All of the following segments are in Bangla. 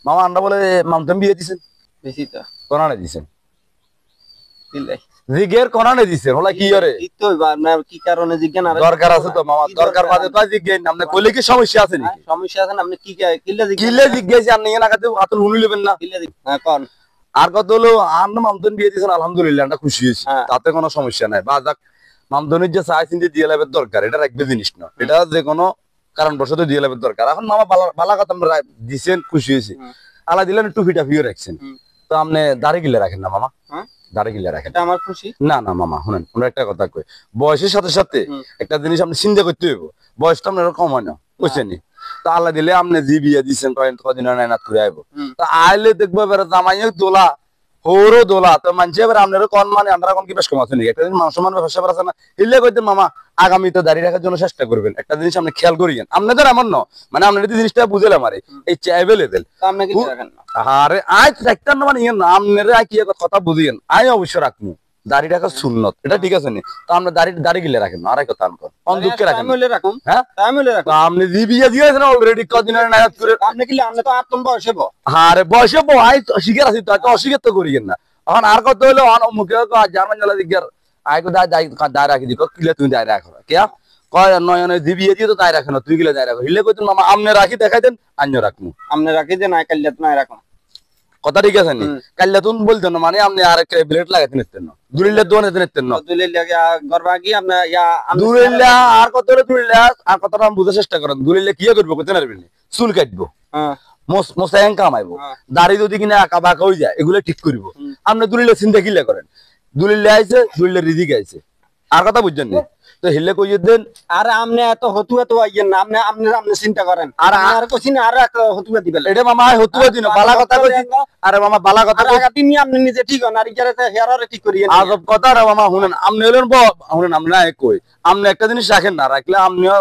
মামা আন্ডা বলে মামতাম বিয়ে দিছেন বেশি তো কোনানে দিছেন দিলাই জিগের কোনানে দিছেন হলা কি করে এই তো না কি কারণে জিজ্ঞান আর দরকার আছে তো মামা দরকার বাদে তো জিগেন আপনি কইলে কি সমস্যা আছে নাকি সমস্যা আছে না আপনি কি কিল্লা জিজ্ঞান কিলে জিজ্ঞেস আপনি এর আগাতে হাত হুনি নেবেন না কিল্লা হ্যাঁ কোন আর কত হলো আর মামতাম বিয়ে দিছেন আলহামদুলিল্লাহ আমরা খুশি হইছি তাতে কোনো সমস্যা নাই বা যাক মামদনির যে চাইছেন যে দিয়ে লাভের দরকার এটা রাখবে জিনিস না এটা যে কোনো কারণ বশত দিয়ে লাভের দরকার এখন মামা বালা কথা আমরা দিছেন খুশি হয়েছি আলা দিলেন টুপিটা ফিও রাখছেন তো আপনি দাড়ি গিলে রাখেন না মামা দাড়ি গিলে রাখেন এটা আমার খুশি না না মামা শুনেন আমরা একটা কথা কই বয়সের সাথে সাথে একটা জিনিস আপনি চিন্তা করতে হইব বয়সটা আপনার কম হয় না বুঝছেন তো আল্লাহ দিলে আপনি জি বিয়ে দিচ্ছেন কদিন নাইনাত করে আইব তো আইলে দেখবো এবার জামাইও দোলা হৌরো দোলা তো মানছে এবার আপনার কন মানে আমরা কোন কি বেশ কম আছে নাকি একটা দিন মানুষ সমান ব্যবসা আছে না হিলে কইতে মামা আগামীতে দাঁড়িয়ে রাখার জন্য চেষ্টা করবেন একটা জিনিস আপনি খেয়াল করিয়েন আপনাদের এমন ন মানে আপনার এই জিনিসটা বুঝলাম আরে এই অ্যাভেলেবেল আপনি কি রাখেন না আরে আজ একটা না মানে ইয়ে না আপনারা কি কথা বুঝিয়েন আই অবশ্য রাখমু দাড়ি রাখা সুন্নত এটা ঠিক আছে নি তো আমরা দাড়ি গিলে রাখেন আর কথা আনকো অন্ধুকে রাখেন তামিলে রাখুন হ্যাঁ তামিলে রাখুন আপনি জি বিয়ে দিয়েছেন অলরেডি কদিন নায়াত করে আপনি কি আপনি তো আত্ম বয়সে বো আরে বয়সে বো আই শিখে আছি তো অস্বীকার তো করিয়েন না এখন আর কত হলো মুখে জার্মান জলা দিগার আই কো দায় রাখি দিকো কিলে তুমি দায় রাখো কে কয় নয়নে জি বিয়ে দিয়ে তো দায় রাখো না তুই কিলে দায় রাখো হিলে কইতেন মামা আমনে রাখি দেখাই দেন আন্য রাখমু আপনি রাখি যে না কাল্লাত না রাখুন কথা ঠিক আছে নি কাল্লা তুমি বলতেন না মানে আপনি আর একটা ব্লেড লাগাতে নিতেন না দুলিল্লা দোনে নিতেন না দুলিল্লা গরবাগি আপনি ইয়া দুলিল্লা আর কত হলো দুলিল্লা আর কতটা আমি বুঝার চেষ্টা করেন দুলিল্লা কি করবো কইতে পারবেন চুল কাটবো হ্যাঁ মোস্তায়ন কামাইবো দাড়ি যদি কিনা আঁকা বাঁকা হয়ে যায় এগুলো ঠিক করবো আপনি দুলিল্লা চিন্তা কিলে করেন দুলিল্লা আইছে দুলিল্লা রিজিক আইছে আর কথা বুঝছেন নি তো হিলে কইয়ে দেন আর আপনি এত হতুয়া তো আইয়েন না আপনি আপনি আপনি চিন্তা করেন আর কইছিন আর একটা হতুয়া দিবেন এটা মামা হতুয়া দিন বালা কথা কইছি আরে মামা বালা কথা আর আগাতি নি আপনি নিজে ঠিক হন আর ইজারে হেয়ারে ঠিক করিয়েন আজব কথা রে মামা শুনেন আপনি হলেন শুনেন আমরা কই আপনি একটা জিনিস রাখেন না রাখলে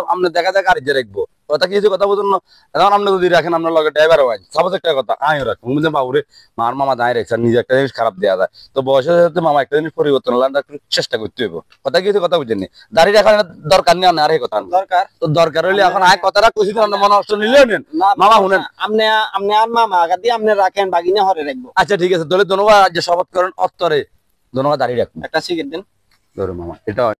আপনি দেখা দেখা আর ইজে রাখবো কথা কি কথা বুঝুন না এখন আপনি যদি রাখেন আপনার লগে ড্রাইভার হয় সাপোজ একটা কথা আমিও রাখবো বুঝলেন বাবুরে মার মামা দাঁড়িয়ে রাখছে নিজে একটা জিনিস খারাপ দেওয়া যায় তো বয়সের সাথে মামা একটা জিনিস পরিবর্তন হলে একটু চেষ্টা করতে হইব কথা কি কথা বুঝেননি দাঁড়িয়ে রাখার দরকার নেই আর এই কথা দরকার তো দরকার হইলে এখন আয় কথাটা কইছি তো মনে নষ্ট নিলেও নেন মামা শুনেন আপনি আপনি আর মামা আগাতি আপনি রাখেন বাগিনা হরে রাখবো আচ্ছা ঠিক আছে তাহলে ধন্যবাদ যে শপথ করেন অত্তরে ধন্যবাদ দাঁড়িয়ে রাখুন একটা সিগারেট দেন ধরো মামা এটা